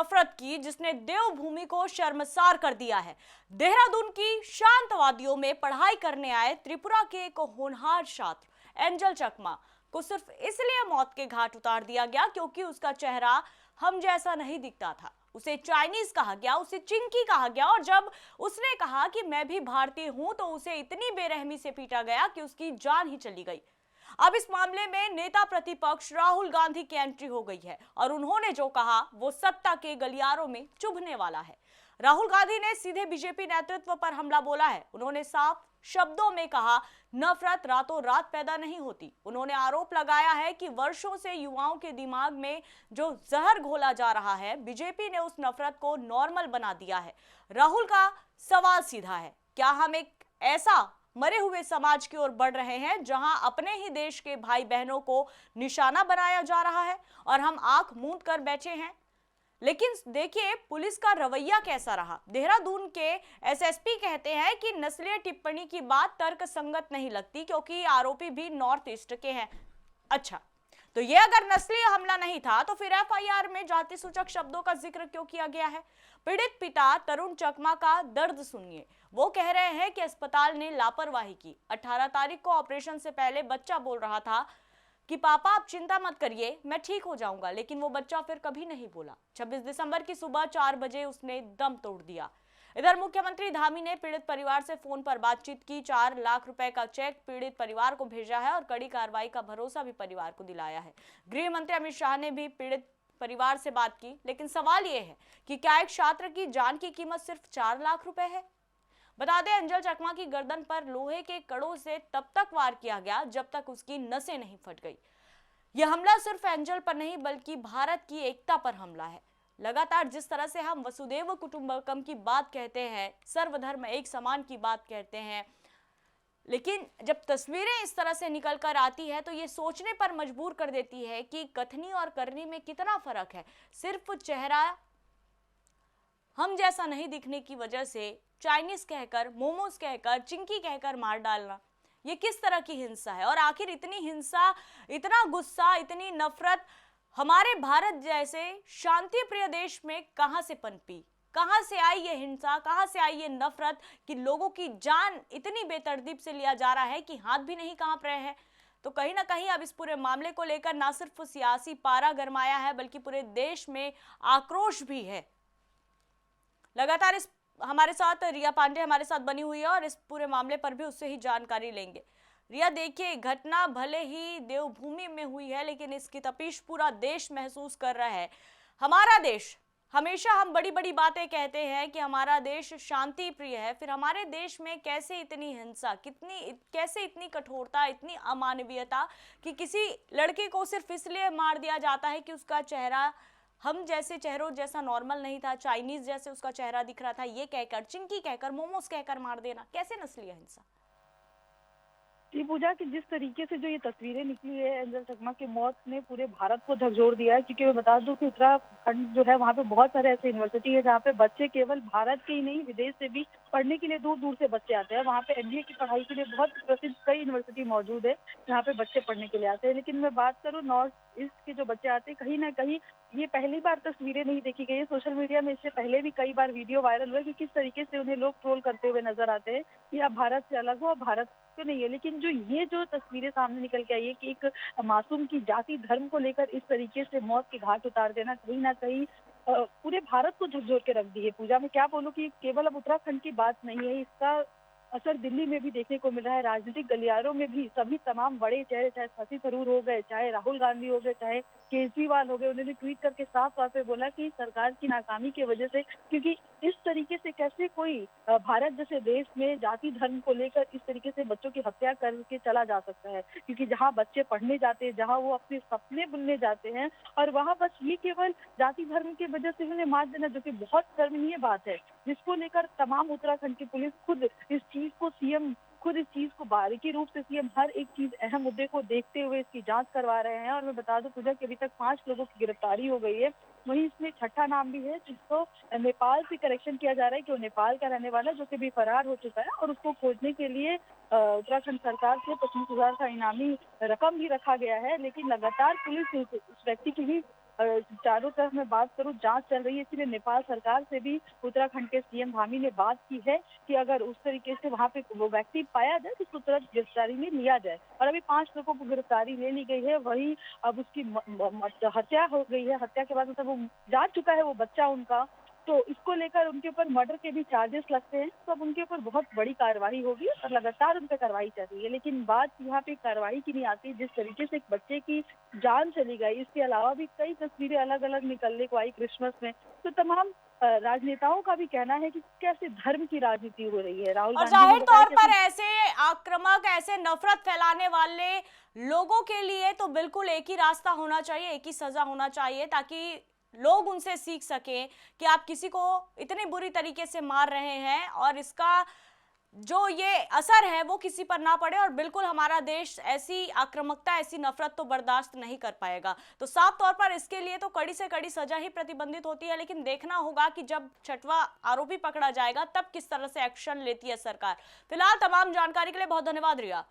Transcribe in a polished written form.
नफरत की जिसने देवभूमि को शर्मसार कर दिया है। देहरादून की शांतवादियों में पढ़ाई करने आए त्रिपुरा के एक होनहार छात्र एंजल चकमा को सिर्फ इसलिए मौत के घाट उतार दिया गया क्योंकि उसका चेहरा हम जैसा नहीं दिखता था। उसे चाइनीज कहा गया, उसे चिंकी कहा गया और जब उसने कहा कि मैं भी भारतीय हूं तो उसे इतनी बेरहमी से पीटा गया कि उसकी जान ही चली गई। अब इस मामले में नेता प्रतिपक्ष राहुल गांधी की एंट्री हो गई है और उन्होंने जो कहा वो सत्ता के गलियारों में चुभने वाला है। राहुल गांधी ने सीधे बीजेपी नेतृत्व पर हमला बोला है। उन्होंने साफ शब्दों में कहा, नफरत रातों रात पैदा नहीं होती। उन्होंने आरोप लगाया है कि वर्षों से युवाओं के दिमाग में जो जहर घोला जा रहा है, बीजेपी ने उस नफरत को नॉर्मल बना दिया है। राहुल का सवाल सीधा है, क्या हम एक ऐसा मरे हुए समाज की ओर बढ़ रहे हैं जहां अपने ही देश के भाई बहनों को निशाना बनाया जा रहा है और हम आंख मूंद कर बैठे हैं? लेकिन देखिए पुलिस का रवैया कैसा रहा। देहरादून के एसएसपी कहते हैं कि नस्लीय टिप्पणी की बात तर्क संगत नहीं लगती क्योंकि आरोपी भी नॉर्थ ईस्ट के हैं। अच्छा, तो ये अगर नस्लीय हमला नहीं था तो फिर एफआईआर में जाति सूचक शब्दों का जिक्र क्यों किया गया है? पीड़ित पिता तरुण चकमा का दर्द सुनिए। वो कह रहे हैं कि अस्पताल ने लापरवाही की। 18 तारीख को ऑपरेशन से पहले बच्चा बोल रहा था कि पापा आप चिंता मत करिए, मैं ठीक हो जाऊंगा, लेकिन वो बच्चा फिर कभी नहीं बोला। 26 दिसंबर की सुबह 4 बजे उसने दम तोड़ दिया। इधर मुख्यमंत्री धामी ने पीड़ित परिवार से फोन पर बातचीत की। 4 लाख रुपए का चेक पीड़ित परिवार को भेजा है और कड़ी कार्रवाई का भरोसा भी परिवार को दिलाया है। गृह मंत्री अमित शाह ने भी पीड़ित परिवार से बात की, लेकिन सवाल यह है कि क्या एक छात्र की जान की कीमत सिर्फ 4 लाख रुपए है? बता दें, एंजल चकमा की गर्दन पर लोहे के कड़ों से तब तक वार किया गया जब तक उसकी नसें नहीं फट गई। यह हमला सिर्फ एंजल पर नहीं बल्कि भारत की एकता पर हमला है। लगातार जिस तरह से हम वसुदेव कुटुंबकम की बात कहते हैं, सर्वधर्म एक समान की बात कहते हैं, लेकिन जब तस्वीरें इस तरह से निकल कर आती है तो ये सोचने पर मजबूर कर देती है कि कथनी और करनी में कितना फर्क है। सिर्फ चेहरा हम जैसा नहीं दिखने की वजह से चाइनीज कहकर, मोमोज कहकर, चिंकी कहकर मार डालना, ये किस तरह की हिंसा है? और आखिर इतनी हिंसा, इतना गुस्सा, इतनी नफरत हमारे भारत जैसे शांति प्रिय देश में कहां से पनपी? कहां से आई ये हिंसा, कहां से आई ये नफरत कि लोगों की जान इतनी बेतरतीब से लिया जा रहा है कि हाथ भी नहीं कांप रहे हैं? तो कहीं ना कहीं अब इस पूरे मामले को लेकर ना सिर्फ सियासी पारा गरमाया है बल्कि पूरे देश में आक्रोश भी है। लगातार इस हमारे साथ रिया पांडे हमारे साथ बनी हुई है और इस पूरे मामले पर भी उससे ही जानकारी लेंगे। रिया, देखिए, घटना भले ही देवभूमि में हुई है लेकिन इसकी तपिश पूरा देश महसूस कर रहा है। हमारा देश, हमेशा हम बड़ी बड़ी बातें कहते हैं कि हमारा देश शांति प्रिय है, फिर हमारे देश में कैसे इतनी हिंसा, कैसे इतनी कठोरता, इतनी अमानवीयता कि किसी लड़के को सिर्फ इसलिए मार दिया जाता है कि उसका चेहरा हम जैसे चेहरों जैसा नॉर्मल नहीं था, चाइनीज जैसे उसका चेहरा दिख रहा था, ये कहकर, चिंकी कहकर, मोमोज कहकर मार देना, कैसे नस्लीय हिंसा? जी पूजा, कि जिस तरीके से जो ये तस्वीरें निकली है एंजल चकमा की मौत ने पूरे भारत को झकझोर दिया है। क्योंकि मैं बता दूं कि उत्तराखंड जो है वहाँ पे बहुत सारे ऐसे यूनिवर्सिटी है जहाँ पे बच्चे केवल भारत के ही नहीं विदेश से भी पढ़ने के लिए दूर दूर से बच्चे आते हैं। वहाँ पे एमबीए की पढ़ाई के लिए बहुत प्रसिद्ध कई यूनिवर्सिटी मौजूद है जहाँ पे बच्चे पढ़ने के लिए आते हैं। लेकिन मैं बात करूँ नॉर्थ ईस्ट के जो बच्चे आते हैं, कहीं ना कहीं ये पहली बार तस्वीरें नहीं देखी गई है। सोशल मीडिया में इससे पहले भी कई बार वीडियो वायरल हुए कि किस तरीके से उन्हें लोग ट्रोल करते हुए नजर आते हैं कि आप भारत से अलग हो, आप भारत तो नहीं है। लेकिन जो तस्वीरें सामने निकल के आई है कि एक मासूम की जाति धर्म को लेकर इस तरीके से मौत के घाट उतार देना, कहीं ना कहीं पूरे भारत को झकझोर के रख दी है। पूजा, मैं क्या बोलूं कि केवल अब उत्तराखंड की बात नहीं है, इसका असर दिल्ली में भी देखने को मिल रहा है। राजनीतिक गलियारों में भी सभी तमाम बड़े चेहरे, चाहे शशि थरूर हो गए, चाहे राहुल गांधी हो गए, चाहे केजरीवाल हो गए, उन्होंने ट्वीट करके साफ तौर पे बोला कि सरकार की नाकामी की वजह से, क्योंकि इस तरीके से कैसे कोई भारत जैसे देश में जाति धर्म को लेकर इस तरीके से बच्चों की हत्या करके चला जा सकता है। क्योंकि जहाँ बच्चे पढ़ने जाते हैं, जहाँ वो अपने सपने बुनने जाते हैं, और वहाँ बस ये केवल जाति धर्म की वजह से उन्हें मार देना, जो कि बहुत शर्मनीय बात है, जिसको लेकर तमाम उत्तराखंड की पुलिस खुद इस चीज को बारीकी रूप से सीएम हर एक चीज, अहम मुद्दे को देखते हुए इसकी जांच करवा रहे हैं। और मैं बता दूं पूजा कि अभी तक 5 लोगों की गिरफ्तारी हो गई है। वहीं इसमें छठा नाम भी है जिसको नेपाल से करेक्शन किया जा रहा है कि वो नेपाल का रहने वाला है, जो कि भी फरार हो चुका है। और उसको खोजने के लिए उत्तराखंड सरकार से 25,000 का इनामी रकम भी रखा गया है। लेकिन लगातार पुलिस उस व्यक्ति की भी चारों तरफ मैं बात करूं जांच चल रही है, इसलिए नेपाल सरकार से भी उत्तराखंड के सीएम धामी ने बात की है कि अगर उस तरीके से वहां पे वो व्यक्ति पाया जाए तो उसको तुरंत गिरफ्तारी में लिया जाए। और अभी 5 लोगों को गिरफ्तारी ले ली गई है। वही अब उसकी हत्या हो गई है। हत्या के बाद मतलब वो जा चुका है वो बच्चा उनका, तो इसको लेकर उनके ऊपर मर्डर के भी चार्जेस लगते हैं। तो अब उनके ऊपर बहुत बड़ी कार्रवाई होगी और लगातार उन पर कार्रवाई चल रही है। लेकिन बात यहाँ पे कार्रवाई की नहीं आती, जिस तरीके से एक बच्चे की जान चली गई, इसके अलावा भी कई तस्वीरें अलग अलग निकलने को आई क्रिसमस में। तो तमाम राजनेताओं का भी कहना है कि कैसे धर्म की राजनीति हो रही है। राहुल और गांधी ने जाहिर बताया तौर पर ऐसे आक्रामक, ऐसे नफरत फैलाने वाले लोगों के लिए तो बिल्कुल एक ही रास्ता होना चाहिए, एक ही सजा होना चाहिए, ताकि लोग उनसे सीख सकें कि आप किसी को इतनी बुरी तरीके से मार रहे हैं और इसका जो ये असर है वो किसी पर ना पड़े। और बिल्कुल हमारा देश ऐसी आक्रामकता, ऐसी नफरत तो बर्दाश्त नहीं कर पाएगा। तो साफ तौर पर इसके लिए तो कड़ी से कड़ी सजा ही प्रतिबंधित होती है। लेकिन देखना होगा कि जब 6वां आरोपी पकड़ा जाएगा तब किस तरह से एक्शन लेती है सरकार। फिलहाल तमाम जानकारी के लिए बहुत धन्यवाद रिया।